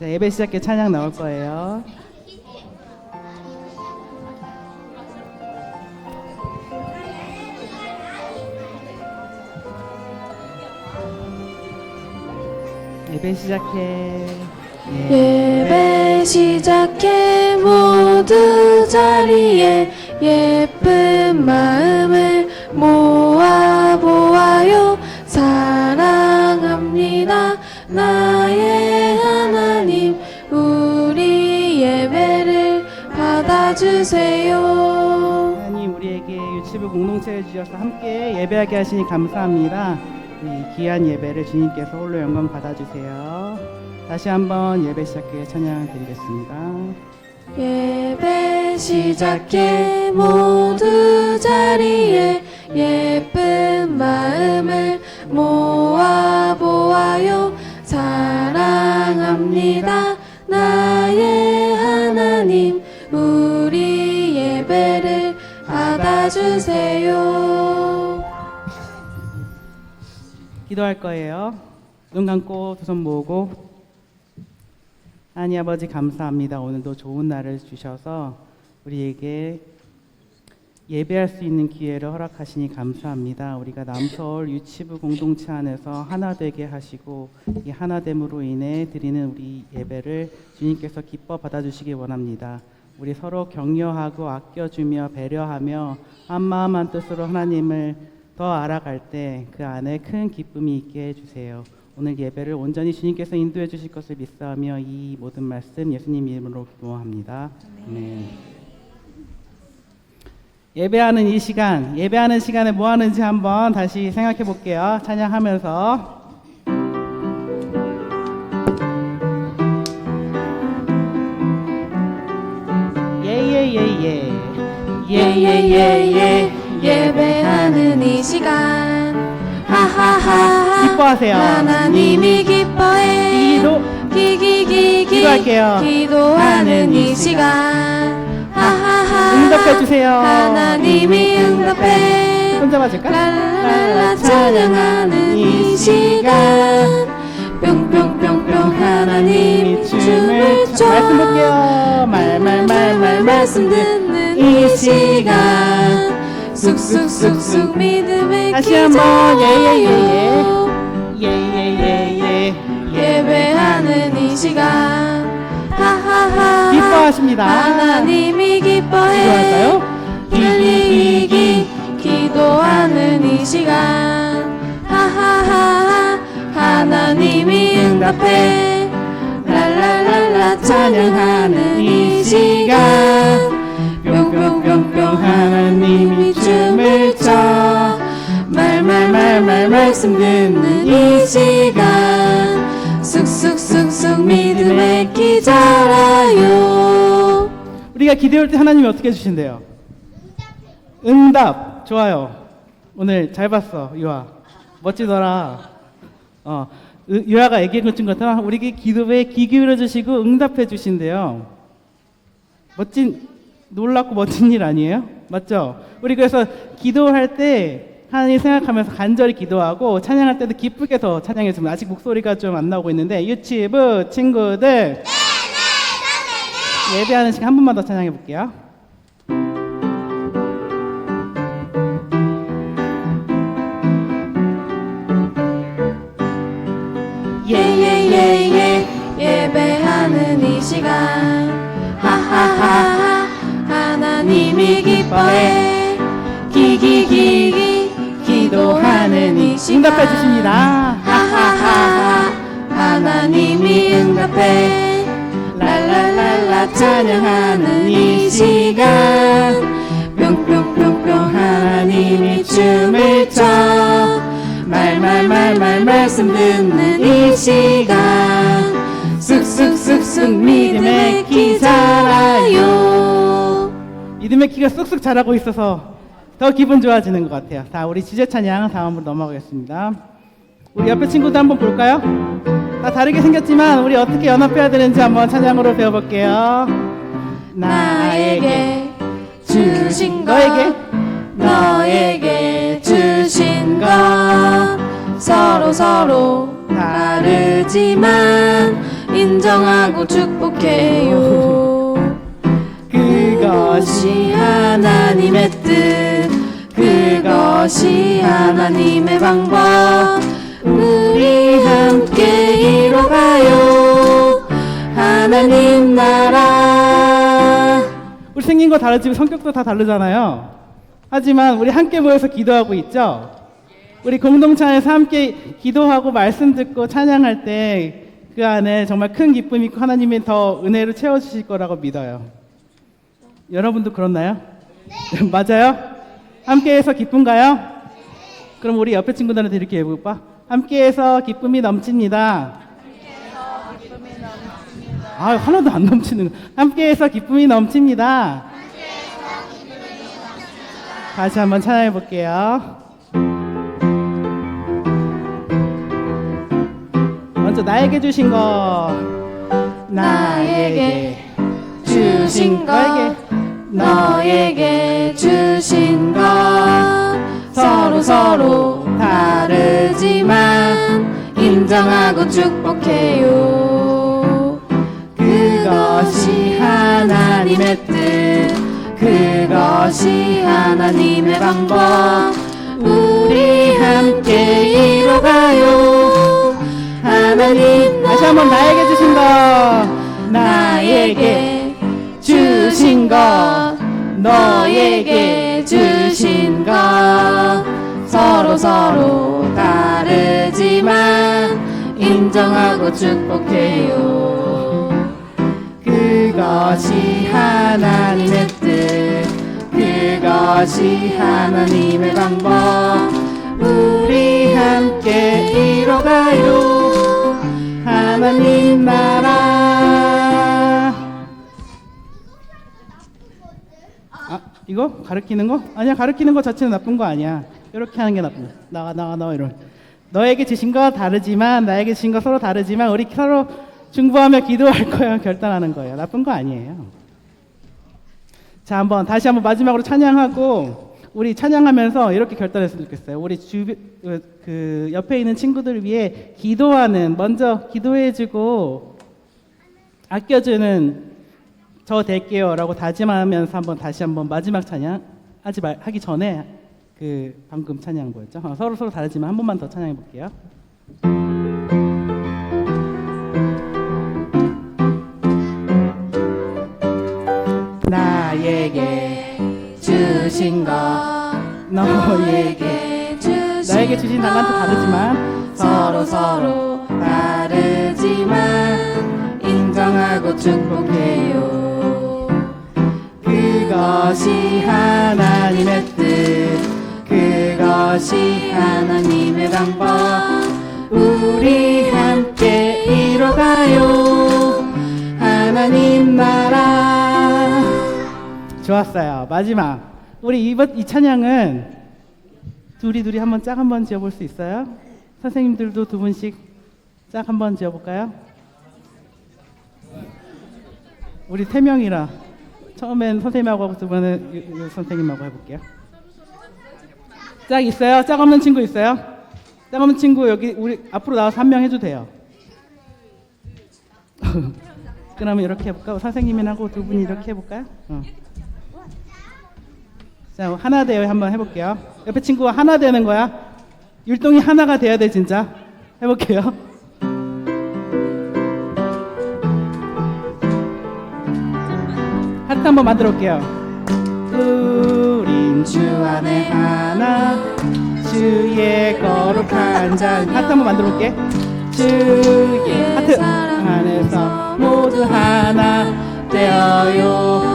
자, 예배 시작해 찬양 나올 거예요. 예배 시작해. 예배 시작해 모두 자리에 예쁜 마음을 모아보아요. 사랑합니다 나의 하나님, 우리 예배를 받아주세요. 하나님, 우리에게 유치부 공동체를 주셔서 함께 예배하게 하시니 감사합니다. 이 귀한 예배를 주님께서 홀로 영광 받아주세요. 다시 한번 예배 시작해 찬양 드리겠습니다. 예배 시작해 모두 자리에 예쁜 마음을 모아보아요. 사랑합니다 나의 하나님, 우리 예배를 받아주세요. 기도할 거예요. 눈 감고 두 손 모으고. 하나님 아버지 감사합니다. 오늘도 좋은 날을 주셔서 우리에게 예배할 수 있는 기회를 허락하시니 감사합니다. 우리가 남서울 유치부 공동체 안에서 하나 되게 하시고 이 하나됨으로 인해 드리는 우리 예배를 주님께서 기뻐 받아주시기 원합니다. 우리 서로 격려하고 아껴주며 배려하며 한마음 한뜻으로 하나님을 더 알아갈 때 그 안에 큰 기쁨이 있게 해주세요. 오늘 예배를 온전히 주님께서 인도해 주실 것을 믿사하며 이 모든 말씀 예수님 이름으로 기도합니다. 아멘. 예배하는 이 시간, 예배하는 시간에 뭐 하는지 한번 다시 생각해 볼게요. 찬양하면서. 예예예예. 예예예예. 예배하는 이 시간 하하하 기뻐하세요. 하나님이 기뻐해. 기도할게요. 기도하는 이 시간 하하하 응답해 주세요. 하나님이 응답해. 손잡아줄까? 랄랄라 찬양하는 이 시간 뿅뿅뿅뿅 하나님이 춤을 춰. 말씀 볼게요. 말씀 듣는 이 시간 쑥쑥쑥쑥 믿음의 다시 한번 기자요. 예예예예. 예배하는 이 시간 하하하 기뻐하십니다. 하나님이 기뻐해. 기도할까요? 기도하는 이 시간 하하하 하나님이 응답해. 랄랄랄라 찬양하는 이 시간 뿅뿅뿅뿅 하나님이 춤을 춰. 말씀 듣는 이 시간 쑥쑥쑥쑥 믿음의 키 자라요. 우리가 기도할 때 하나님이 어떻게 해주신대요? 응답. 좋아요. 오늘 잘 봤어, 유아. 멋지더라. 유아가 얘기해 준 것처럼 우리에게 기도에 귀 기울여 주시고 응답해 주신대요. 놀랍고 멋진 일 아니에요? 맞죠? 우리 그래서 기도할 때 하나님 생각하면서 간절히 기도하고 찬양할 때도 기쁘게 더 찬양했습니다. 아직 목소리가 좀 안 나오고 있는데 유치부 친구들 예배하는 시간 한 번만 더 찬양해 볼게요. 예예예예. 예배하는 이 시간 하하하 하나님이 기뻐해. 기도하는 이 시간 응답해 주십니다. 하하하 하나님이 응답해. 랄랄랄라 찬양하는 이 시간 뿅뿅뿅뿅 하나님이 춤을 춰. 말씀 듣는 이 시간 쑥쑥쑥쑥 믿음의 키 자라요. 믿음의 키가 쑥쑥 자라고 있어서 더 기분 좋아지는 것 같아요. 다 우리 지제 찬양 다음으로 넘어가겠습니다. 우리 옆에 친구도 한번 볼까요? 다 다르게 생겼지만 우리 어떻게 연합해야 되는지 한번 찬양으로 배워볼게요. 나에게 주신 것 너에게 너에게 주신 것 서로 다르지만 인정하고 축복해요. 그것이 하나님의 뜻, 그것이 하나님의 방법. 우리 함께 이뤄가요 하나님 나라. 우리 생긴 거 다르지만 성격도 다 다르잖아요. 하지만 우리 함께 모여서 기도하고 있죠. 우리 공동체 안에서 함께 기도하고 말씀 듣고 찬양할 때 그 안에 정말 큰 기쁨이 있고 하나님이 더 은혜로 채워주실 거라고 믿어요. 여러분도 그렇나요? 네. 맞아요? 함께해서 기쁜가요? 그럼 우리 옆에 친구들한테 이렇게 해볼까? 함께해서 기쁨이 넘칩니다. 아, 하나도 안 넘치는 거. 함께해서 기쁨이 넘칩니다. 다시 한번 찬양해 볼게요. 먼저 나에게 주신 거, 나에게 주신 것, 너에게 주신 것. 서로 다르지만 인정하고 축복해요. 그것이 하나님의 뜻, 그것이 하나님의 방법. 우리 함께 이뤄가요 하나님. 다시 한번 나에게 주신 거, 나에게 주신 것, 너에게 주신 것. 서로 다르지만 인정하고 축복해요. 그것이 하나님의 뜻, 그것이 하나님의 방법. 우리 함께 이뤄가요 하나님 나라. 아, 이거 가르치는 거? 아니야, 가르치는 거 자체는 나쁜 거 아니야. 이렇게 하는 게 나쁜 거. 나와 이런. 너에게 주신 거 다르지만, 나에게 주신 거 서로 다르지만 우리 서로 중보하며 기도할 거야 결단하는 거예요. 나쁜 거 아니에요. 자, 다시 한번 마지막으로 찬양하고 우리 찬양하면서 이렇게 결단했으면 좋겠어요. 우리 그 옆에 있는 친구들을 위해 기도하는, 먼저 기도해주고 아껴주는 저 될게요라고 다짐하면서 다시 한번 마지막 찬양 하기 전에 그 방금 찬양 뭐였죠? 서로 다르지만 한 번만 더 찬양해 볼게요. 나에게 주신 것, 너에게 나에게 주신 당간도 다르지만 서로 다르지만 인정하고 축복해요. 그것이 하나님의 뜻, 그것이 하나님의 방법. 우리 함께 이뤄가요 하나님 나라. 좋았어요. 마지막 우리 이 찬양은 둘이 한번 짝 한번 지어볼 수 있어요? 선생님들도 두 분씩 짝 한번 지어볼까요? 우리 세 명이라 처음엔 선생님하고 하고 두 번은 선생님하고 해볼게요. 짝 있어요? 짝 없는 친구 있어요? 짝 없는 친구 여기 우리 앞으로 나와서 한 명 해도 돼요. 그러면 이렇게 해볼까? 선생님이랑 두 분이 이렇게 해볼까요? 자, 하나 되어 한번 해볼게요. 옆에 친구가 하나 되는 거야. 율동이 하나가 돼야 돼 진짜. 해볼게요. 하트 한번 만들어 볼게요. 우린 주 안에 하나, 주의 거룩한 자. 하트 한번 만들어 볼게. 주의 하트 안에서 모두 하나 되어요.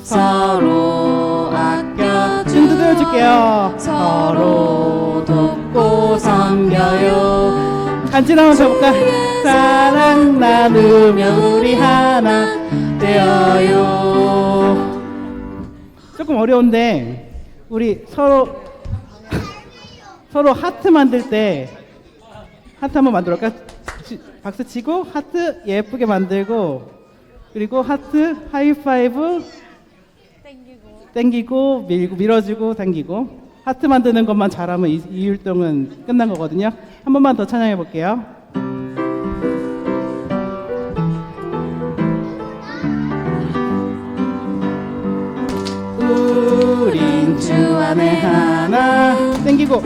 서로 아껴 친구도 해줄게요. 서로 돕고 섬겨요. 간지 한번 해볼까? 사랑 나누며 우리 하나 되어요. 조금 어려운데 우리 서로 하트 만들 때 하트 한번 만들어볼까? 박수 치고 하트 예쁘게 만들고 그리고 하트 하이파이브 땡기고 밀고 밀어주고 당기고 하트 만드는 것만 잘하면 이 율동은 끝난 거거든요. 한 번만 더 찬양해 볼게요. 당기고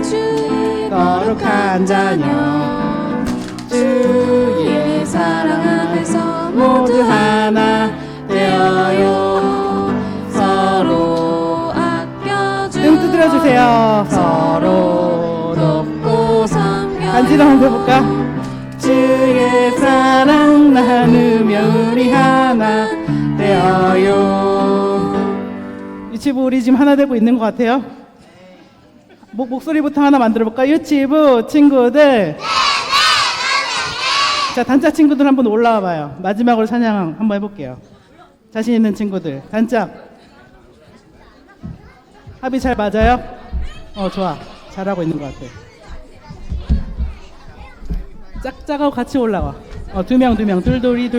거룩한 자녀 주의 사랑 안에서 모두 하나 되어요. 서로 아껴주고 등 두드려 주세요. 서로 돕고 섬겨요. 간지도 한번 해볼까? 주의 사랑 나누며 우리 하나 되어요. 유치부 우리 지금 하나 되고 있는 것 같아요. 목소리부터 하나 만들어 볼까? 유치부 친구들. 자, 단짝 친구들 한번 올라와 봐요. 마지막으로 찬양 한번 해볼게요. 자신 있는 친구들 단짝. 합이 잘 맞아요? 좋아. 잘하고 있는 것 같아. 짝짝하고 같이 올라와. 두 명 둘둘이.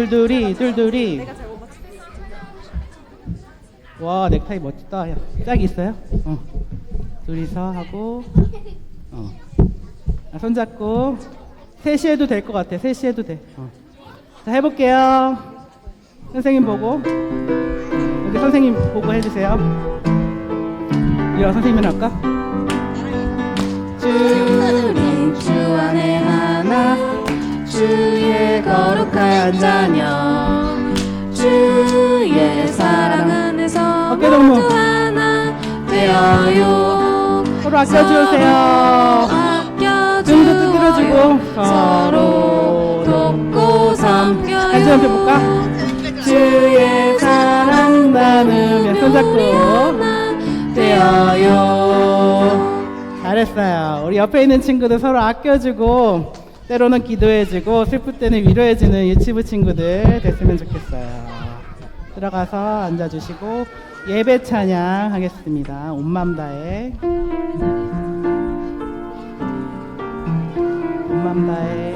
와, 넥타이 멋지다. 야, 짝이 있어요? 둘이서 하고 손잡고 셋이 해도 될 것 같아. 셋이 해도 돼. 자, 해볼게요. 선생님 보고 여기 선생님 보고 해주세요. 이거 선생님이 할까? 주님 주 안에 하나 주의 거룩한 자녀 주의 사랑 안에서 어깨 동무. 모두 하나 되어요. 서로 아껴주세요. 등도 두드려주고 서로 돕고 섬겨요. 같이 한번 해볼까? 주의 사랑 나누며 손잡고 되어요. 잘했어요. 우리 옆에 있는 친구들 서로 아껴주고 때로는 기도해주고 슬플 때는 위로해주는 유치부 친구들 됐으면 좋겠어요. 들어가서 앉아주시고 예배 찬양 하겠습니다. 온 맘 다해 온 맘 다해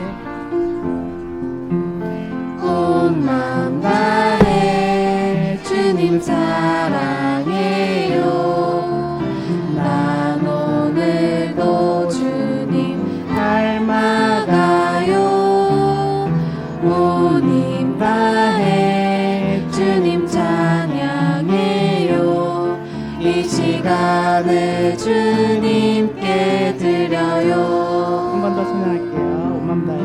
온 맘 다해 주님 사랑해요. 난 오늘도 주님 닮아가요. 온 힘 다해 주님 찬양해요. 이 시간을 주님께 드려요. 한 번 더 찬양할게요. 온 맘 다해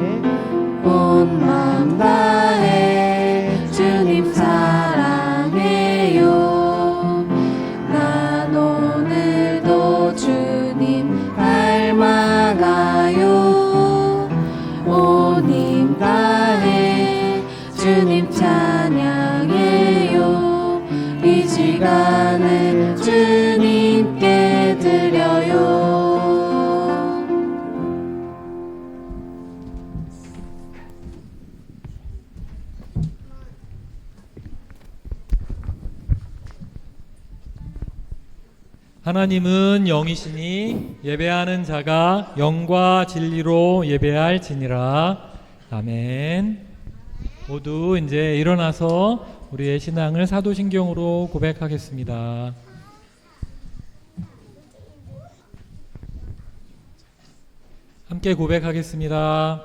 온 맘 다해 주님 사랑해요. 난 오늘도 주님 닮아가요. 온 힘 다해 주님 찬양해요. 이 시간을 주님께 드려요. 하나님은 영이시니 예배하는 자가 영과 진리로 예배할지니라. 아멘. 모두 이제 일어나서 우리의 신앙을 사도신경으로 고백하겠습니다. 함께 고백하겠습니다.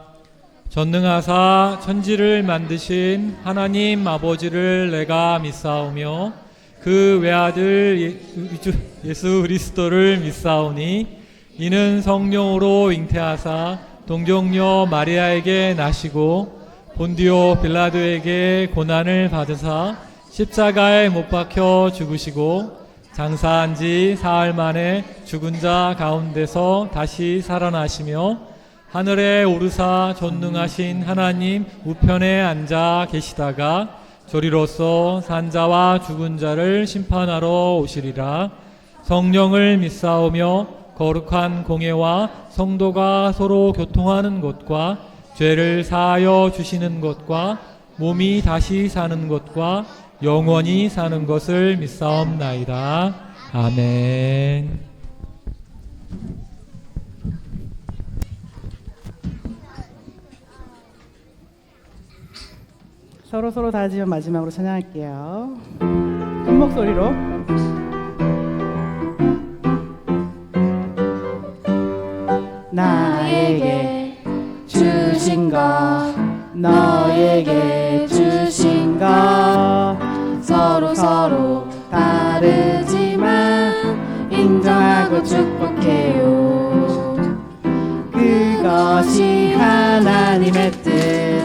전능하사 천지를 만드신 하나님 아버지를 내가 믿사오며 그 외아들 예수 그리스도를 믿사오니 이는 성령으로 잉태하사 동정녀 마리아에게 나시고 본디오 빌라도에게 고난을 받으사 십자가에 못 박혀 죽으시고 장사한 지 사흘 만에 죽은 자 가운데서 다시 살아나시며 하늘에 오르사 전능하신 하나님 우편에 앉아 계시다가 조리로서 산자와 죽은 자를 심판하러 오시리라. 성령을 믿사오며 거룩한 공예와 성도가 서로 교통하는 것과 죄를 사하여 주시는 것과 몸이 다시 사는 것과 영원히 사는 것을 믿사옵나이다. 아멘. 서로 다지면 마지막으로 찬양할게요. 큰 목소리로. 나에게 주신 것 너에게 주신 것 서로 다르지만 인정하고 축복해요. 그것이 하나님의 뜻,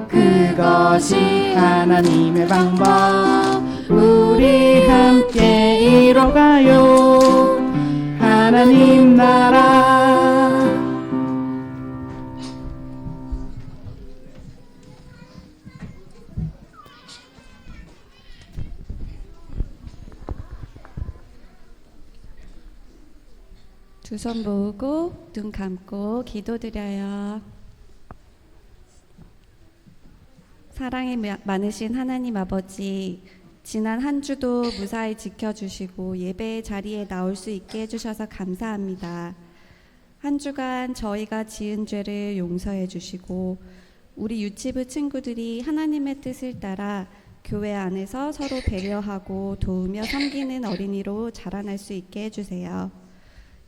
그것이 하나님의 방법. 우리 함께 이뤄가요 하나님 나라. 두 손 모으고 눈 감고 기도드려요. 사랑이 많으신 하나님 아버지, 지난 한 주도 무사히 지켜주시고 예배의 자리에 나올 수 있게 해주셔서 감사합니다. 한 주간 저희가 지은 죄를 용서해 주시고 우리 유치부 친구들이 하나님의 뜻을 따라 교회 안에서 서로 배려하고 도우며 섬기는 어린이로 자라날 수 있게 해주세요.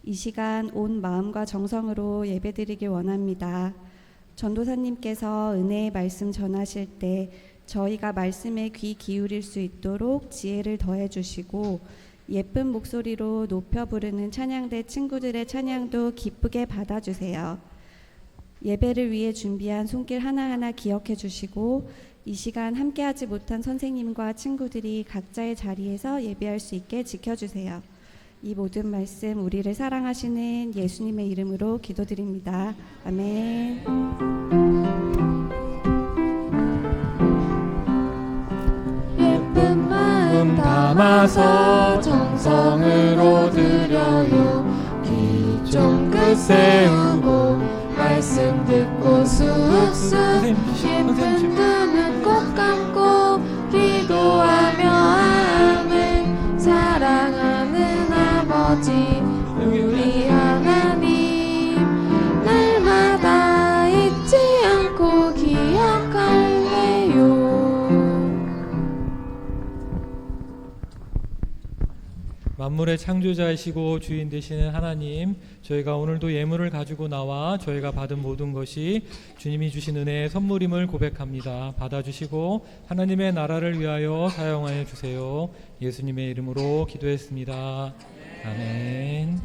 이 시간 온 마음과 정성으로 예배드리길 원합니다. 전도사님께서 은혜의 말씀 전하실 때 저희가 말씀에 귀 기울일 수 있도록 지혜를 더해 주시고 예쁜 목소리로 높여 부르는 찬양대 친구들의 찬양도 기쁘게 받아주세요. 예배를 위해 준비한 손길 하나하나 기억해 주시고 이 시간 함께하지 못한 선생님과 친구들이 각자의 자리에서 예배할 수 있게 지켜주세요. 이 모든 말씀 우리를 사랑하시는 예수님의 이름으로 기도드립니다. 아멘. 예쁜 마음 담아서 정성으로 드려요. 귀 쫑긋 세우고 말씀 듣고 쑥쑥 예쁜 두 눈 꼭 감고 기도하며 아멘. 사랑하는 아버지 우리 하나님, 날마다 잊지 않고 기억할래요. 만물의 창조자이시고 주인 되시는 하나님, 저희가 오늘도 예물을 가지고 나와 저희가 받은 모든 것이 주님이 주신 은혜의 선물임을 고백합니다. 받아주시고 하나님의 나라를 위하여 사용하여 주세요. 예수님의 이름으로 기도했습니다. 아멘.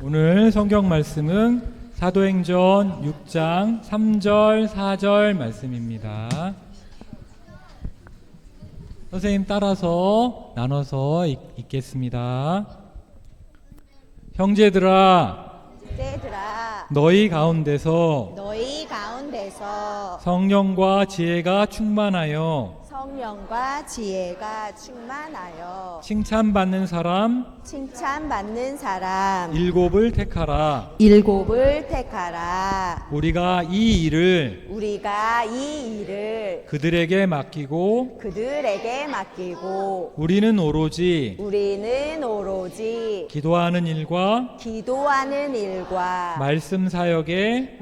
오늘 성경 말씀은 사도행전 6장 3절 4절 말씀입니다. 선생님 따라서 나눠서 읽겠습니다. 형제들아, 너희 가운데서 성령과 지혜가 충만하여 칭찬받는 사람 일곱을 택하라. 우리가 이 일을 그들에게 맡기고 우리는 오로지 기도하는 일과 말씀 사역에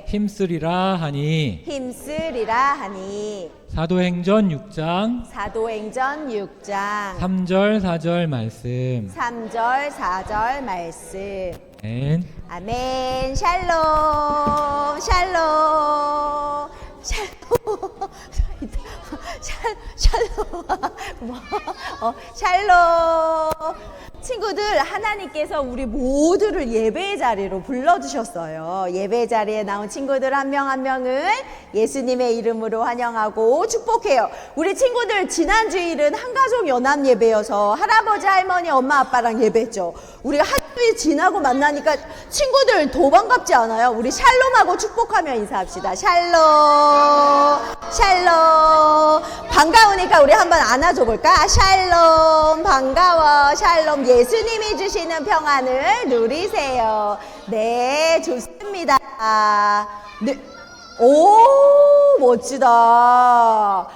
힘쓰리라 하니. 사도행전 6장 3절 4절 말씀. 아멘. 아멘. 샬롬. 샬롬. 샬롬. 샬롬. 샬롬. 친구들, 하나님께서 우리 모두를 예배의 자리로 불러주셨어요. 예배의 자리에 나온 친구들 한 명 한 명을 예수님의 이름으로 환영하고 축복해요. 우리 친구들 지난 주일은 한가족 연합 예배여서 할아버지, 할머니, 엄마, 아빠랑 예배했죠. 우리가 한 주일 지나고 만나니까 친구들 더 반갑지 않아요? 우리 샬롬하고 축복하며 인사합시다. 샬롬. 샬롬. 반가우니까 우리 한번 안아줘 볼까? 샬롬. 반가워. 샬롬. 예수님이 주시는 평안을 누리세요. 네, 좋습니다. 네. 오, 멋지다.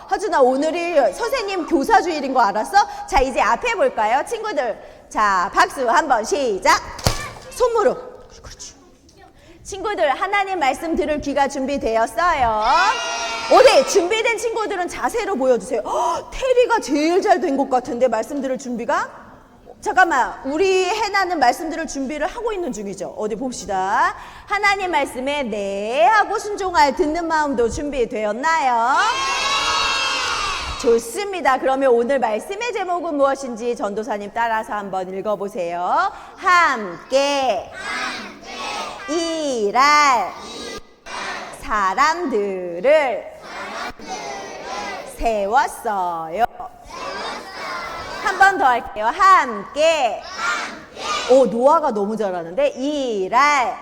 하준아, 오늘이 선생님 교사 주일인 거 알았어? 자, 이제 앞에 볼까요? 친구들. 자, 박수 한번 시작. 손무릎. 그렇지. 친구들, 하나님 말씀 들을 귀가 준비되었어요? 어디 준비된 친구들은 자세로 보여주세요. 테리가 제일 잘 된 것 같은데 말씀 들을 준비가? 잠깐만, 우리 해나는 말씀 들을 준비를 하고 있는 중이죠. 어디 봅시다. 하나님 말씀에 네 하고 순종할 듣는 마음도 준비되었나요? 좋습니다. 그러면 오늘 말씀의 제목은 무엇인지 전도사님 따라서 한번 읽어보세요. 함께 일할 사람들을 세웠어요. 한 번 더 할게요. 함께. 오, 노아가 너무 잘하는데. 일할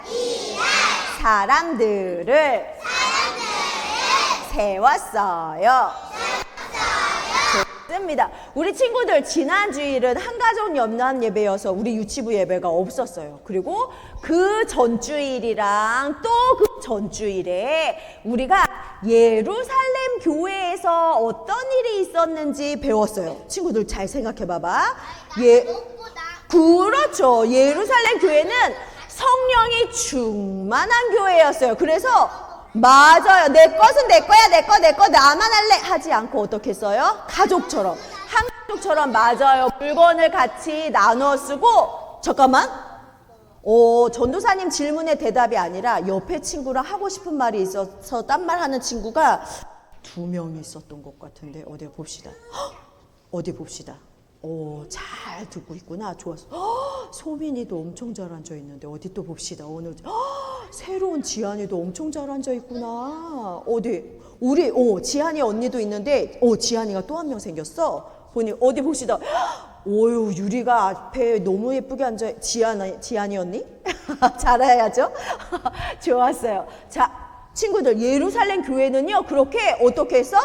사람들을 세웠어요. 좋습니다. 우리 친구들 지난 주일은 한가족 연합 예배여서 우리 유치부 예배가 없었어요. 그리고 그 전주일이랑 또 그 전주일에 우리가 예루살렘 교회에서 어떤 일이 있었는지 배웠어요. 친구들 잘 생각해 봐봐. 그렇죠. 예루살렘 교회는 성령이 충만한 교회였어요. 그래서 맞아요. 내 것은 내 거야, 내 거 나만 할래 하지 않고 어떻게 했어요? 가족처럼, 한 가족처럼. 맞아요. 물건을 같이 나눠 쓰고. 잠깐만, 전도사님 질문의 대답이 아니라 옆에 친구랑 하고 싶은 말이 있어서 딴 말 하는 친구가 2명이 있었던 것 같은데. 어디 봅시다. 어디 봅시다. 잘 듣고 있구나. 좋았어. 소민이도 엄청 잘 앉아 있는데. 어디 또 봅시다. 오늘 새로운 지한이도 엄청 잘 앉아 있구나. 어디 우리 지한이 언니도 있는데 지한이가 또 한 명 생겼어. 보니 어디 봅시다. 오유, 유리가 앞에 너무 예쁘게 앉아. 지한이 언니? 잘해야죠. 좋았어요. 자, 친구들, 예루살렘 교회는요 그렇게 어떻게 했어?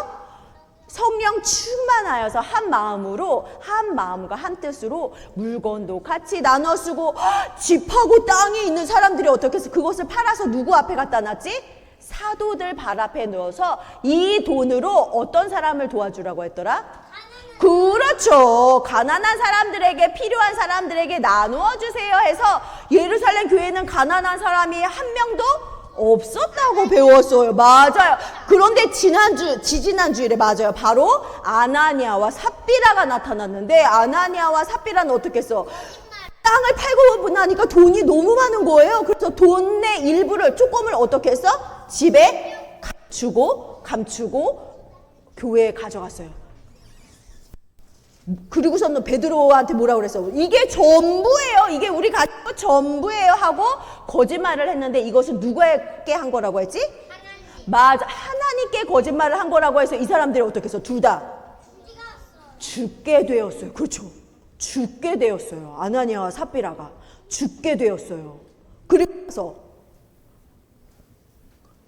성령 충만하여서 한 마음으로, 한 마음과 한 뜻으로 물건도 같이 나눠 쓰고. 집하고 땅이 있는 사람들이 어떻게 해서 그것을 팔아서 누구 앞에 갖다 놨지? 사도들 발 앞에 넣어서 이 돈으로 어떤 사람을 도와주라고 했더라? 그렇죠. 가난한 사람들에게, 필요한 사람들에게 나누어 주세요 해서 예루살렘 교회는 가난한 사람이 한 명도 없었다고 배웠어요. 맞아요. 그런데 지지난주일에 맞아요. 바로 아나니아와 삽비라가 나타났는데, 아나니아와 삽비라는 어떻게 했어? 땅을 팔고 나니까 돈이 너무 많은 거예요. 그래서 돈의 일부를, 조금을 어떻게 했어? 집에 감추고 교회에 가져갔어요. 그리고서는 베드로한테 뭐라 그랬어? 이게 전부예요. 이게 우리 가진 거 전부예요 하고 거짓말을 했는데, 이것은 누구에게 한 거라고 했지? 맞아. 하나님께 거짓말을 한 거라고 해서 이 사람들이 어떻게 했어? 둘 다 죽게 되었어요. 그렇죠. 죽게 되었어요. 아나니아와 삽비라가 죽게 되었어요.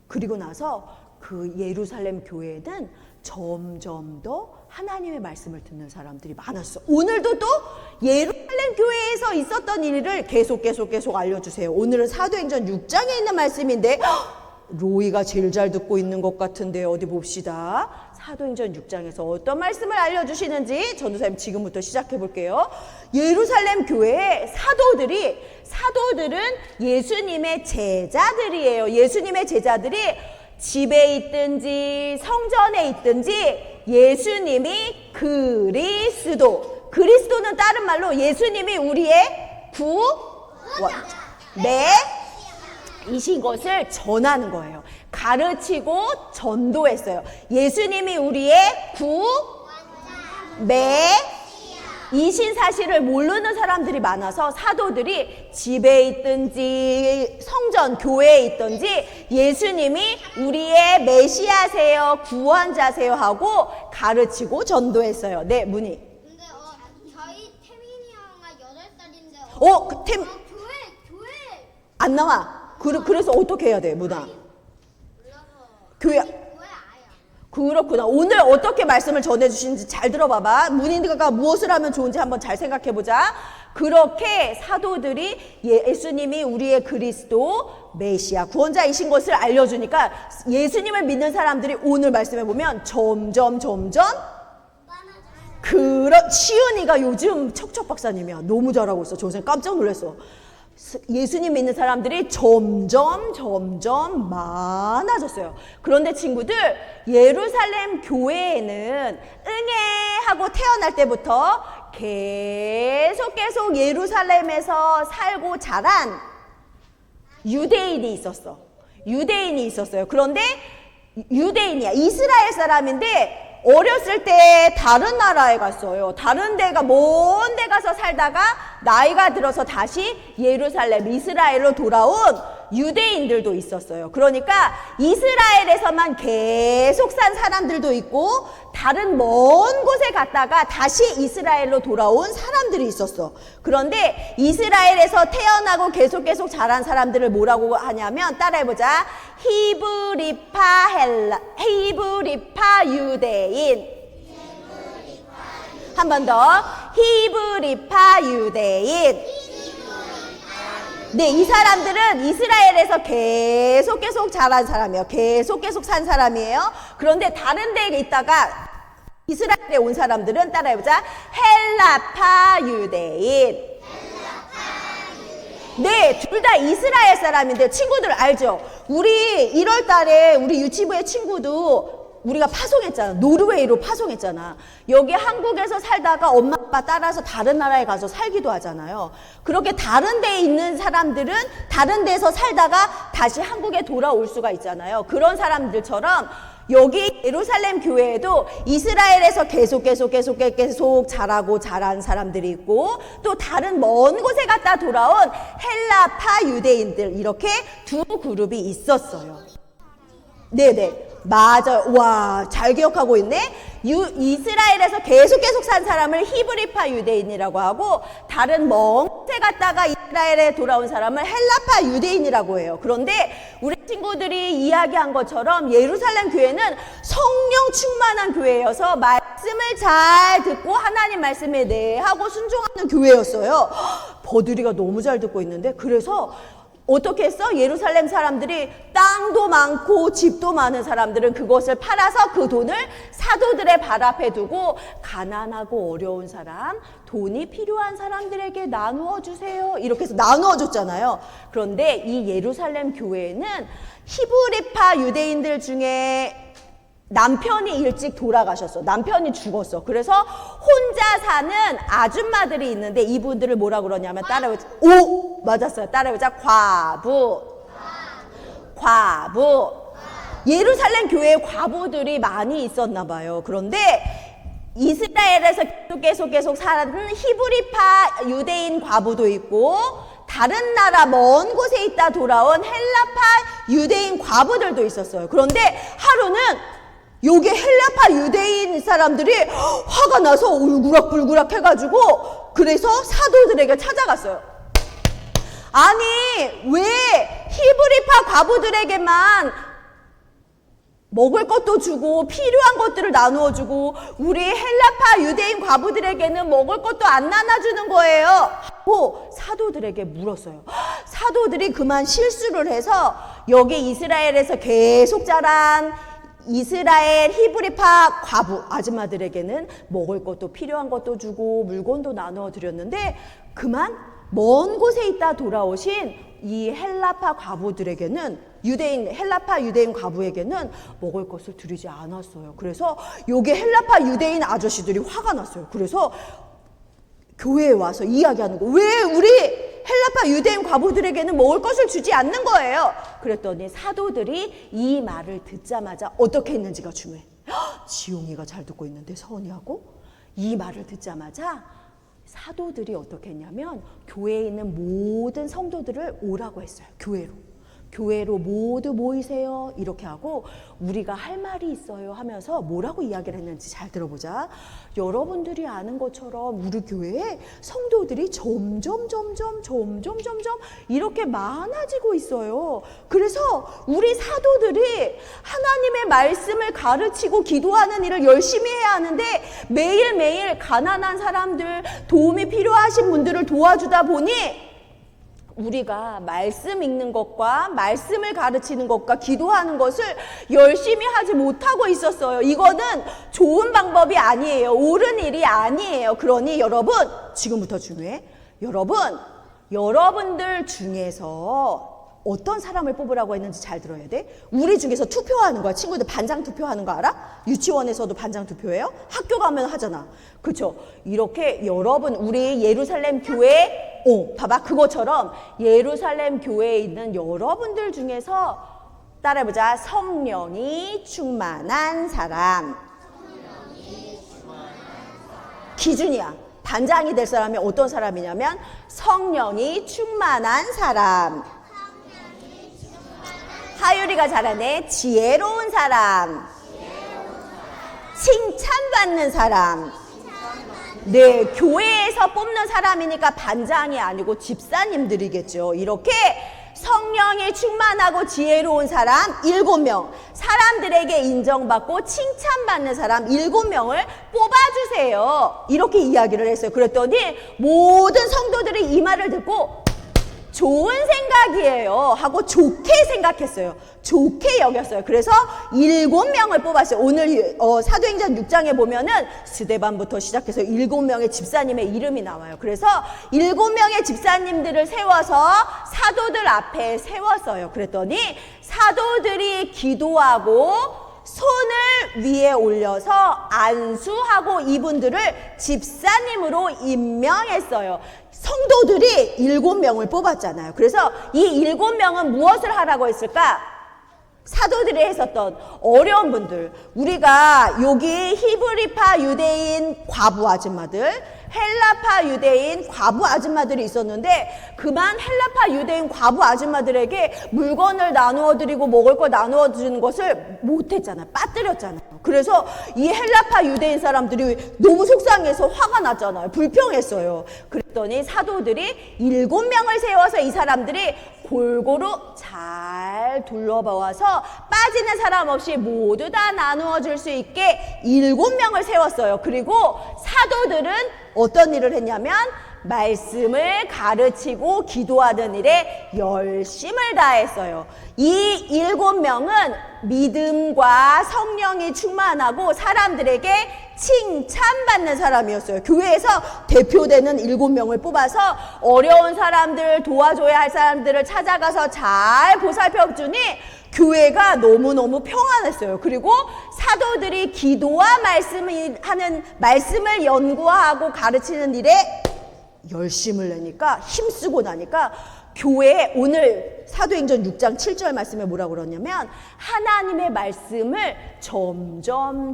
그리고 나서 그 예루살렘 교회는 점점 더 하나님의 말씀을 듣는 사람들이 많았어. 오늘도 또 예루살렘 교회에서 있었던 일을 계속 알려주세요. 오늘은 사도행전 6장에 있는 말씀인데, 로이가 제일 잘 듣고 있는 것 같은데 어디 봅시다. 사도행전 6장에서 어떤 말씀을 알려주시는지 전도사님 지금부터 시작해 볼게요. 예루살렘 교회의 사도들은 예수님의 제자들이에요. 예수님의 제자들이 집에 있든지 성전에 있든지 예수님이 그리스도는 다른 말로 예수님이 우리의 이신 것을 전하는 거예요. 가르치고 전도했어요. 예수님이 우리의 이신 사실을 모르는 사람들이 많아서 사도들이 집에 있든지 성전 교회에 있든지 예수님이 우리의 메시아세요, 구원자세요 하고 가르치고 전도했어요. 네, 문희. 근데 저희 태민이 형아 8살인데 교회 안 나와. 그래서 어떻게 해야 돼, 문화? 교회. 아예 그렇구나. 오늘 어떻게 말씀을 전해주시는지 잘 들어봐봐. 문인들과 무엇을 하면 좋은지 한번 잘 생각해보자. 그렇게 사도들이 예수님이 우리의 그리스도 메시아 구원자이신 것을 알려주니까 예수님을 믿는 사람들이 오늘 말씀해보면 점점 시은이가 요즘 척척 박사님이야. 너무 잘하고 있어. 저 선생님 깜짝 놀랐어. 예수님 믿는 사람들이 점점 많아졌어요. 그런데 친구들, 예루살렘 교회에는 하고 태어날 때부터 계속 예루살렘에서 살고 자란 유대인이 있었어요. 그런데 유대인이야. 이스라엘 사람인데 어렸을 때 다른 나라에 갔어요. 다른 데가 먼 데 가서 살다가 나이가 들어서 다시 예루살렘, 이스라엘로 돌아온 유대인들도 있었어요. 그러니까 이스라엘에서만 계속 산 사람들도 있고 다른 먼 곳에 갔다가 다시 이스라엘로 돌아온 사람들이 있었어. 그런데 이스라엘에서 태어나고 계속 자란 사람들을 뭐라고 하냐면 따라해보자. 히브리파 유대인. 한 번 더. 히브리파 유대인. 네, 이 사람들은 이스라엘에서 계속 자란 사람이에요. 계속 산 사람이에요. 그런데 다른 데에 있다가 이스라엘에 온 사람들은 따라해보자. 헬라파 유대인. 네, 둘 다 이스라엘 사람인데 친구들 알죠? 우리 1월 달에 우리 유치부의 친구도 우리가 파송했잖아. 노르웨이로 파송했잖아. 여기 한국에서 살다가 엄마 아빠 따라서 다른 나라에 가서 살기도 하잖아요. 그렇게 다른 데에 있는 사람들은 다른 데서 살다가 다시 한국에 돌아올 수가 있잖아요. 그런 사람들처럼 여기 예루살렘 교회에도 이스라엘에서 계속 자라고 자란 사람들이 있고 또 다른 먼 곳에 갔다 돌아온 헬라파 유대인들, 이렇게 두 그룹이 있었어요. 네네, 맞아요. 와, 잘 기억하고 있네. 이스라엘에서 계속 산 사람을 히브리파 유대인이라고 하고 다른 먼 곳에 갔다가 이스라엘에 돌아온 사람을 헬라파 유대인이라고 해요. 그런데 우리 친구들이 이야기한 것처럼 예루살렘 교회는 성령 충만한 교회여서 말씀을 잘 듣고 하나님 말씀에 내하고 순종하는 교회였어요. 버들이가 너무 잘 듣고 있는데, 그래서 어떻게 했어? 예루살렘 사람들이 땅도 많고 집도 많은 사람들은 그것을 팔아서 그 돈을 사도들의 발 앞에 두고 가난하고 어려운 사람, 돈이 필요한 사람들에게 나누어 주세요. 이렇게 해서 나누어 줬잖아요. 그런데 이 예루살렘 교회는 히브리파 유대인들 중에 남편이 일찍 돌아가셨어. 남편이 죽었어. 그래서 혼자 사는 아줌마들이 있는데 이분들을 뭐라 그러냐면 따라해보자. 오! 맞았어요. 따라해보자. 과부. 예루살렘 교회에 과부들이 많이 있었나 봐요. 그런데 이스라엘에서 계속 사는 히브리파 유대인 과부도 있고 다른 나라 먼 곳에 있다 돌아온 헬라파 유대인 과부들도 있었어요. 그런데 하루는 여기 헬라파 유대인 사람들이 화가 나서 울그락불그락 해가지고 그래서 사도들에게 찾아갔어요. 아니, 왜 히브리파 과부들에게만 먹을 것도 주고 필요한 것들을 나누어 주고 우리 헬라파 유대인 과부들에게는 먹을 것도 안 나눠주는 거예요 하고 사도들에게 물었어요. 사도들이 그만 실수를 해서 여기 이스라엘에서 계속 자란 이스라엘 히브리파 과부 아줌마들에게는 먹을 것도 필요한 것도 주고 물건도 나누어 드렸는데 그만 먼 곳에 있다 돌아오신 이 헬라파 과부들에게는 헬라파 유대인 과부에게는 먹을 것을 드리지 않았어요. 그래서 여기 헬라파 유대인 아저씨들이 화가 났어요. 그래서 교회에 와서 이야기하는 거. 왜 우리 헬라파 유대인 과부들에게는 먹을 것을 주지 않는 거예요. 그랬더니 사도들이 이 말을 듣자마자 어떻게 했는지가 중요해. 지용이가 잘 듣고 있는데 서은이하고 이 말을 듣자마자 사도들이 어떻게 했냐면 교회에 있는 모든 성도들을 오라고 했어요. 교회로 모두 모이세요. 이렇게 하고 우리가 할 말이 있어요 하면서 뭐라고 이야기를 했는지 잘 들어보자. 여러분들이 아는 것처럼 우리 교회에 성도들이 점점 이렇게 많아지고 있어요. 그래서 우리 사도들이 하나님의 말씀을 가르치고 기도하는 일을 열심히 해야 하는데 매일매일 가난한 사람들, 도움이 필요하신 분들을 도와주다 보니 우리가 말씀 읽는 것과 말씀을 가르치는 것과 기도하는 것을 열심히 하지 못하고 있었어요. 이거는 좋은 방법이 아니에요. 옳은 일이 아니에요. 그러니 여러분, 지금부터 중요해. 여러분들 중에서 어떤 사람을 뽑으라고 했는지 잘 들어야 돼. 우리 중에서 투표하는 거야. 친구들 반장 투표하는 거 알아? 유치원에서도 반장 투표해요? 학교 가면 하잖아. 그렇죠? 이렇게 여러분 우리 예루살렘 교회 봐봐. 그것처럼 예루살렘 교회에 있는 여러분들 중에서 따라해보자. 성령이 충만한 사람. 기준이야. 반장이 될 사람이 어떤 사람이냐면 성령이 충만한 사람. 하율이가 잘하네. 지혜로운 사람. 칭찬받는 사람. 네, 교회에서 뽑는 사람이니까 반장이 아니고 집사님들이겠죠. 이렇게 성령이 충만하고 지혜로운 사람 7명, 사람들에게 인정받고 칭찬받는 사람 7명을 뽑아주세요. 이렇게 이야기를 했어요. 그랬더니 모든 성도들이 이 말을 듣고 좋은 생각이에요 하고 좋게 생각했어요. 좋게 여겼어요. 그래서 7명을 뽑았어요. 오늘 사도행전 6장에 보면은 스데반부터 시작해서 7명의 집사님의 이름이 나와요. 그래서 7명의 집사님들을 세워서 사도들 앞에 세웠어요. 그랬더니 사도들이 기도하고 손을 위에 올려서 안수하고 이분들을 집사님으로 임명했어요. 성도들이 7명을 뽑았잖아요. 그래서 이 7명은 무엇을 하라고 했을까? 사도들이 했었던 어려운 분들, 우리가 여기 히브리파 유대인 과부 아줌마들, 헬라파 유대인 과부 아줌마들이 있었는데 그만 헬라파 유대인 과부 아줌마들에게 물건을 나누어 드리고 먹을 거 나누어 주는 것을 못했잖아요. 빠뜨렸잖아요. 그래서 이 헬라파 유대인 사람들이 너무 속상해서 화가 났잖아요. 불평했어요. 그랬더니 사도들이 7명을 세워서 이 사람들이 골고루 잘 둘러봐와서 빠지는 사람 없이 모두 다 나누어 줄 수 있게 7명을 세웠어요. 그리고 사도들은 어떤 일을 했냐면 말씀을 가르치고 기도하는 일에 열심을 다했어요. 이 7명은 믿음과 성령이 충만하고 사람들에게 칭찬받는 사람이었어요. 교회에서 대표되는 7명을 뽑아서 어려운 사람들, 도와줘야 할 사람들을 찾아가서 잘 보살펴주니 교회가 너무너무 평안했어요. 그리고 사도들이 기도와 말씀을 연구하고 가르치는 일에 열심을 내니까, 힘쓰고 나니까 교회에 오늘 사도행전 6장 7절 말씀에 뭐라고 그러냐면 하나님의 말씀을 점점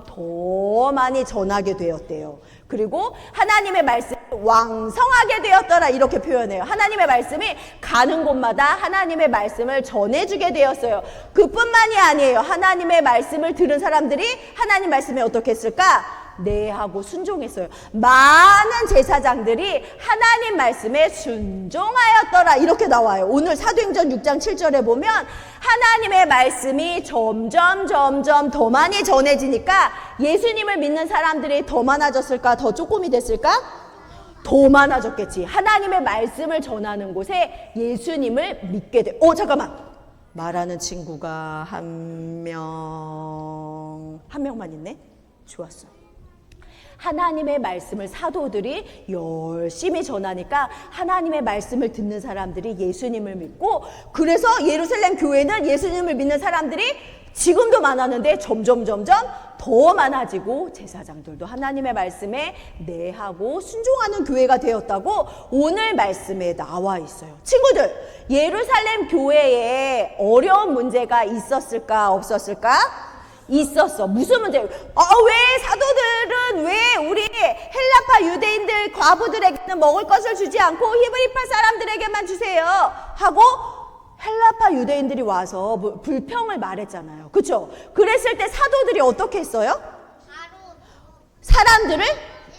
더 많이 전하게 되었대요. 그리고 하나님의 말씀이 왕성하게 되었더라 이렇게 표현해요. 하나님의 말씀이 가는 곳마다 하나님의 말씀을 전해주게 되었어요. 그뿐만이 아니에요. 하나님의 말씀을 들은 사람들이 하나님 말씀에 어떻게 했을까? 네 하고 순종했어요. 많은 제사장들이 하나님 말씀에 순종하였더라 이렇게 나와요. 오늘 사도행전 6장 7절에 보면 하나님의 말씀이 점점 더 많이 전해지니까 예수님을 믿는 사람들이 더 많아졌을까? 더 조금이 됐을까? 더 많아졌겠지. 하나님의 말씀을 전하는 곳에 예수님을 믿게 돼. 잠깐만. 말하는 친구가 한 명만 있네? 좋았어. 하나님의 말씀을 사도들이 열심히 전하니까 하나님의 말씀을 듣는 사람들이 예수님을 믿고, 그래서 예루살렘 교회는 예수님을 믿는 사람들이 지금도 많았는데 점점 더 많아지고 제사장들도 하나님의 말씀에 내하고 순종하는 교회가 되었다고 오늘 말씀에 나와 있어요. 친구들, 예루살렘 교회에 어려운 문제가 있었을까 없었을까? 있었어. 무슨 문제? 왜 사도들은 왜 우리 헬라파 유대인들 과부들에게는 먹을 것을 주지 않고 히브리파 사람들에게만 주세요 하고 헬라파 유대인들이 와서 불평을 말했잖아요. 그렇죠? 그랬을 때 사도들이 어떻게 했어요? 사람들을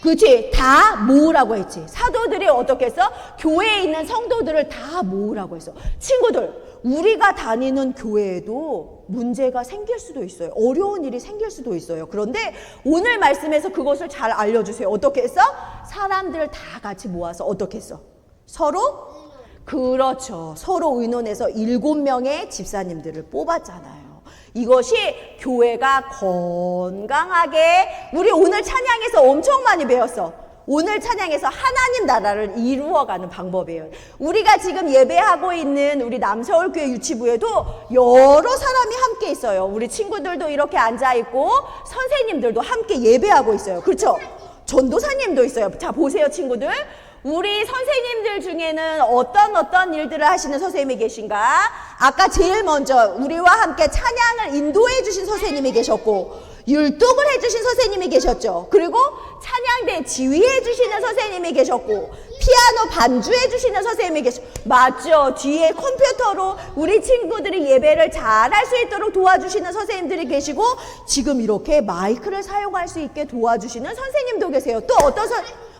그치 다 모으라고 했지. 사도들이 어떻게 했어? 교회에 있는 성도들을 다 모으라고 했어. 친구들, 우리가 다니는 교회에도 문제가 생길 수도 있어요. 어려운 일이 생길 수도 있어요. 그런데 오늘 말씀에서 그것을 잘 알려주세요. 어떻게 했어? 사람들을 다 같이 모아서 어떻게 했어? 서로? 그렇죠. 서로 의논해서 7명의 집사님들을 뽑았잖아요. 이것이 교회가 건강하게, 우리 오늘 찬양에서 엄청 많이 배웠어. 오늘 찬양에서 하나님 나라를 이루어가는 방법이에요. 우리가 지금 예배하고 있는 우리 남서울교회 유치부에도 여러 사람이 함께 있어요. 우리 친구들도 이렇게 앉아있고 선생님들도 함께 예배하고 있어요. 그렇죠? 전도사님도 있어요. 자, 보세요, 친구들. 우리 선생님들 중에는 어떤 일들을 하시는 선생님이 계신가? 아까 제일 먼저 우리와 함께 찬양을 인도해 주신 선생님이 계셨고, 율동을 해주신 선생님이 계셨죠. 그리고 찬양대 지휘해 주시는 선생님이 계셨고, 피아노 반주해 주시는 선생님이 맞죠? 뒤에 컴퓨터로 우리 친구들이 예배를 잘 할 수 있도록 도와주시는 선생님들이 계시고, 지금 이렇게 마이크를 사용할 수 있게 도와주시는 선생님도 계세요. 또 어떤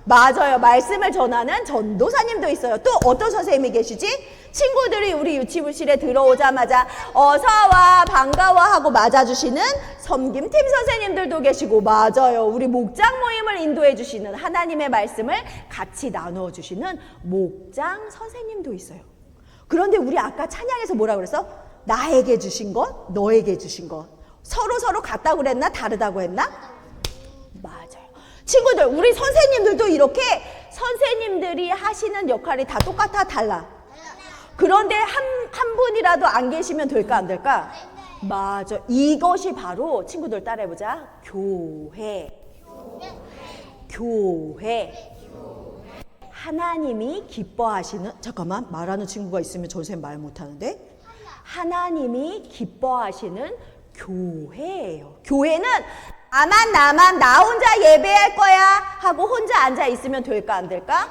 맞아요. 말씀을 전하는 전도사님도 있어요. 또 어떤 선생님이 계시지? 친구들이 우리 유치부실에 들어오자마자 어서와 반가워하고 맞아주시는 섬김팀 선생님들도 계시고, 맞아요. 우리 목장 모임을 인도해 주시는, 하나님의 말씀을 같이 나누어 주시는 목장 선생님도 있어요. 그런데 우리 아까 찬양에서 뭐라고 그랬어? 나에게 주신 것, 너에게 주신 것. 서로 같다고 그랬나? 다르다고 했나? 맞아요. 친구들, 우리 선생님들도 이렇게 선생님들이 하시는 역할이 다 똑같아? 달라? 그런데 한 분이라도 안 계시면 될까 안 될까? 맞아. 이것이 바로, 친구들 따라해보자. 교회. 하나님이 기뻐하시는, 잠깐만, 말하는 친구가 있으면 저 선생님 말 못하는데. 하나님이 기뻐하시는 교회예요. 교회는 나만 나 혼자 예배할 거야 하고 혼자 앉아 있으면 될까 안 될까?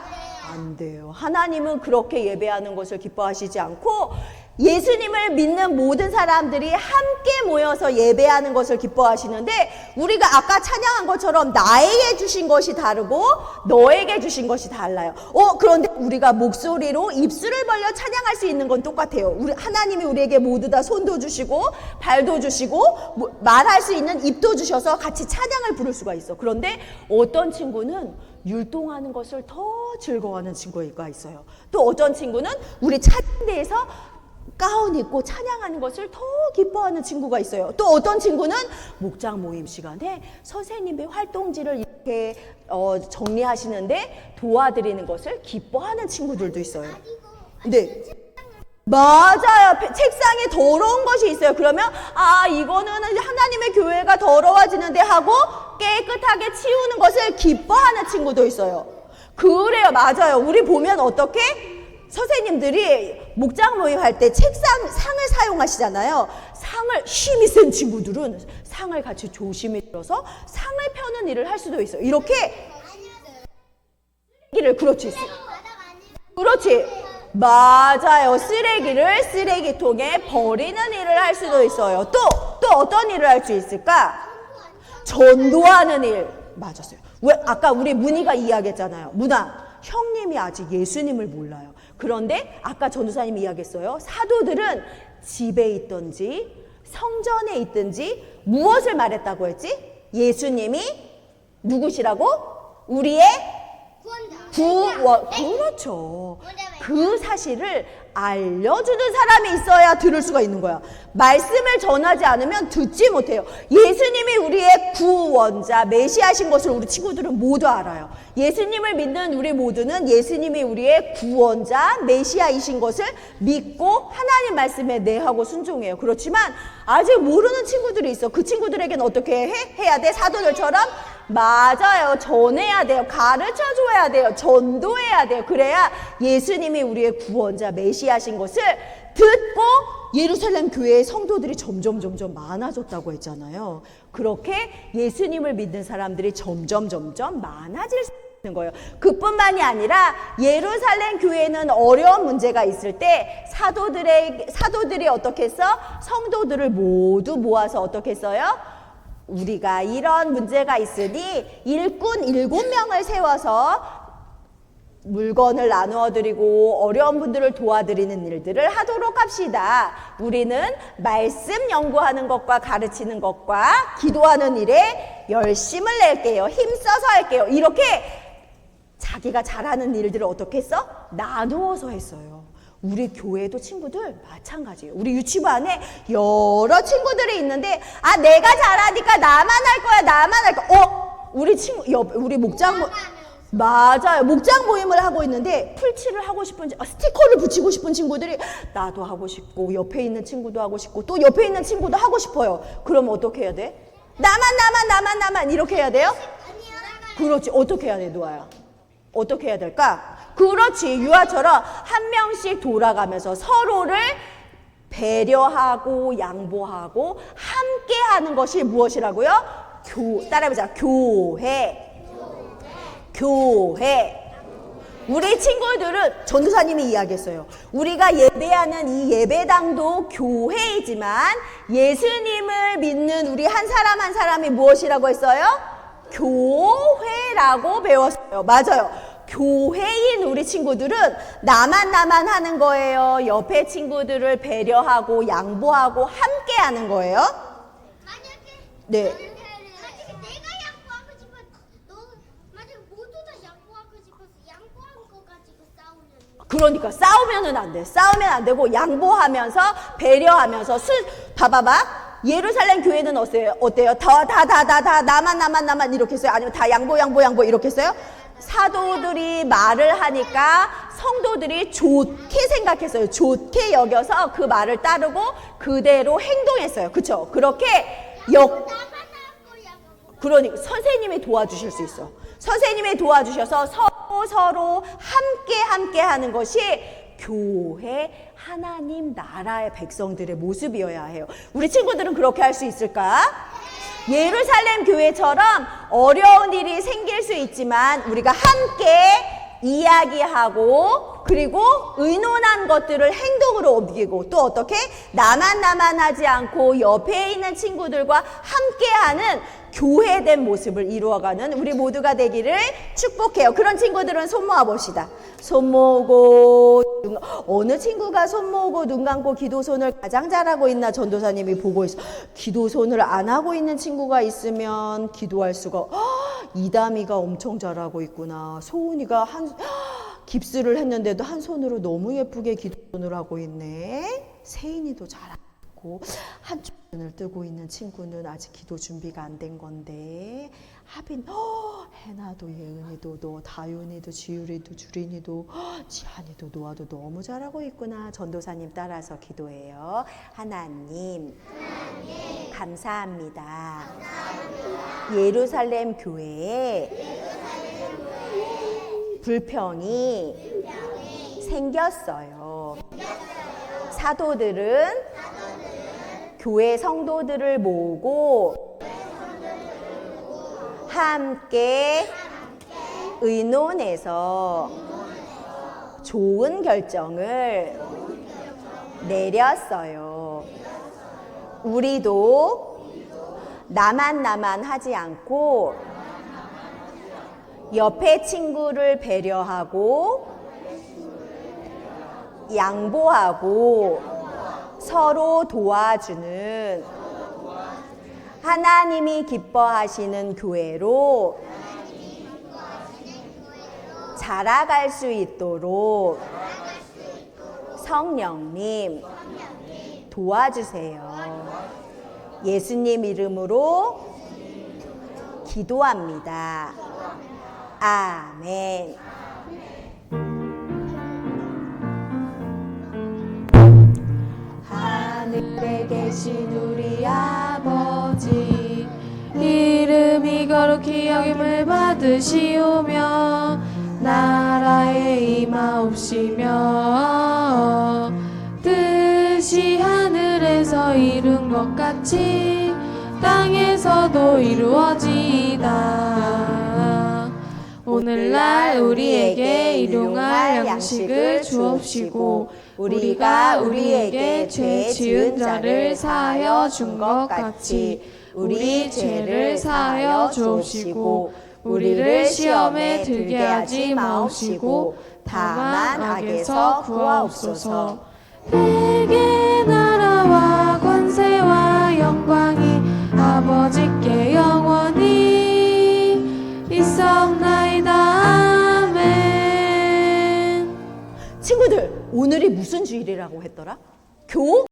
안 돼요. 하나님은 그렇게 예배하는 것을 기뻐하시지 않고, 예수님을 믿는 모든 사람들이 함께 모여서 예배하는 것을 기뻐하시는데, 우리가 아까 찬양한 것처럼 나에게 주신 것이 다르고 너에게 주신 것이 달라요. 그런데 우리가 목소리로 입술을 벌려 찬양할 수 있는 건 똑같아요. 하나님이 우리에게 모두 다 손도 주시고 발도 주시고 말할 수 있는 입도 주셔서 같이 찬양을 부를 수가 있어. 그런데 어떤 친구는 율동하는 것을 더 즐거워하는 친구가 있어요. 또 어떤 친구는 우리 찬양대에서 가운 입고 찬양하는 것을 더 기뻐하는 친구가 있어요. 또 어떤 친구는 목장 모임 시간에 선생님의 활동지를 이렇게 정리하시는데 도와드리는 것을 기뻐하는 친구들도 있어요. 네. 맞아요. 책상에 더러운 것이 있어요. 그러면 이거는 하나님의 교회가 더러워지는데 하고 깨끗하게 치우는 것을 기뻐하는 친구도 있어요. 그래요. 맞아요. 우리 보면 어떻게? 선생님들이 목장 모임 할 때 상을 사용하시잖아요. 상을 힘이 센 친구들은 상을 같이 조심히 들어서 상을 펴는 일을 할 수도 있어요. 이렇게 쓰레기를, 그렇지. 맞아요. 쓰레기를 쓰레기통에 버리는 일을 할 수도 있어요. 또 어떤 일을 할 수 있을까? 전도하는 일. 맞았어요. 왜 아까 우리 문희가 이야기했잖아요. 문아, 형님이 아직 예수님을 몰라요. 그런데 아까 전도사님이 이야기했어요. 사도들은 집에 있든지 성전에 있든지 무엇을 말했다고 했지? 예수님이 누구시라고? 우리의 구원. 그렇죠. 그 사실을 알려주는 사람이 있어야 들을 수가 있는 거야. 말씀을 전하지 않으면 듣지 못해요. 예수님이 우리의 구원자, 메시아신 것을 우리 친구들은 모두 알아요. 예수님을 믿는 우리 모두는 예수님이 우리의 구원자, 메시아이신 것을 믿고 하나님 말씀에 내하고 순종해요. 그렇지만 아직 모르는 친구들이 있어. 그 친구들에게는 어떻게 해야 돼? 사도들처럼? 맞아요. 전해야 돼요. 가르쳐줘야 돼요. 전도해야 돼요. 그래야 예수님이 우리의 구원자, 메시아신 것을 듣고 예루살렘 교회의 성도들이 점점 많아졌다고 했잖아요. 그렇게 예수님을 믿는 사람들이 점점 많아질 수 있는 거예요. 그뿐만이 아니라 예루살렘 교회는 어려운 문제가 있을 때 사도들이 어떻게 했어? 성도들을 모두 모아서 어떻게 했어요? 우리가 이런 문제가 있으니 일꾼 7명을 세워서 물건을 나누어 드리고 어려운 분들을 도와드리는 일들을 하도록 합시다. 우리는 말씀 연구하는 것과 가르치는 것과 기도하는 일에 열심을 낼게요. 힘써서 할게요. 이렇게 자기가 잘하는 일들을 어떻게 했어? 나누어서 했어요. 우리 교회도 친구들 마찬가지예요. 우리 유치부 안에 여러 친구들이 있는데 내가 잘하니까 나만 할 거야. 우리 목장 맞아요. 목장 모임을 하고 있는데 풀칠을 하고 싶은 스티커를 붙이고 싶은 친구들이 나도 하고 싶고 옆에 있는 친구도 하고 싶고 또 옆에 있는 친구도 하고 싶어요. 그럼 어떻게 해야 돼? 나만 이렇게 해야 돼요? 그렇지. 어떻게 해야 돼, 노아야? 어떻게 해야 될까? 그렇지. 유아처럼 한 명씩 돌아가면서 서로를 배려하고 양보하고 함께 하는 것이 무엇이라고요? 따라해보자. 교회. 우리 친구들은 전도사님이 이야기했어요. 우리가 예배하는 이 예배당도 교회이지만 예수님을 믿는 우리 한 사람 한 사람이 무엇이라고 했어요? 교회라고 배웠어요. 맞아요. 교회인 우리 친구들은 나만 하는 거예요. 옆에 친구들을 배려하고 양보하고 함께 하는 거예요. 네. 만약에 내가 양보하고 싶어, 만약에 모두 다 양보하고 싶어서 양보한 거 가지고 싸우면. 그러니까 싸우면은 안 돼. 싸우면 안 되고 양보하면서 배려하면서 봐봐봐. 예루살렘 교회는 어때요? 다 나만 이렇게 했어요? 아니면 다 양보 이렇게 했어요? 사도들이 말을 하니까 성도들이 좋게 생각했어요. 좋게 여겨서 그 말을 따르고 그대로 행동했어요. 그렇죠? 그렇게 그러니까 선생님이 도와주실 수 있어. 선생님이 도와주셔서 서로 함께 하는 것이 교회 하나님 나라의 백성들의 모습이어야 해요. 우리 친구들은 그렇게 할 수 있을까? 예루살렘 교회처럼 어려운 일이 생길 수 있지만 우리가 함께 이야기하고 그리고 의논한 것들을 행동으로 옮기고 또 어떻게 나만 하지 않고 옆에 있는 친구들과 함께하는 교회된 모습을 이루어가는 우리 모두가 되기를 축복해요. 그런 친구들은 손 모아 봅시다. 손 모으고 어느 친구가 손 모으고 눈 감고 기도손을 가장 잘하고 있나 전도사님이 보고 있어. 기도손을 안 하고 있는 친구가 있으면 기도할 수가 이담이가 엄청 잘하고 있구나. 소은이가 깁스를 했는데도 한 손으로 너무 예쁘게 기도손을 하고 있네. 세인이도 잘하고 한쪽 눈을 뜨고 있는 친구는 아직 기도 준비가 안 된 건데 하빈 해나도 예은이도 너 다윤이도 지율이도 주린이도 지한이도 노아도 너무 잘하고 있구나. 전도사님 따라서 기도해요. 하나님 감사합니다. 예루살렘 교회에 불평이 생겼어요. 사도들은 교회 성도들을 모으고 함께 의논해서 좋은 결정을 내렸어요. 우리도 나만 하지 않고 옆에 친구를 배려하고 양보하고 서로 도와주는 하나님이 기뻐하시는 교회로 자라갈 수 있도록 성령님 도와주세요. 예수님 이름으로 기도합니다. 아멘. 하늘에 계신 우리 아버지 이름이 거룩히 여김을 받으시오며 나라에 임하옵시며 뜻이 하늘에서 이룬 것 같이 땅에서도 이루어지이다. 오늘날 우리에게 일용할 양식을 주옵시고 우리가 우리에게 죄 지은 자를 사하여 준 것 같이 우리 죄를 사하여 주옵시고 우리를 시험에 들게 하지 마옵시고 다만 악에서 구하옵소서. 내게 나라와 권세와 영광이 아버지께 영원히 있사옵나이다. 아멘. 친구들, 오늘이 무슨 주일이라고 했더라?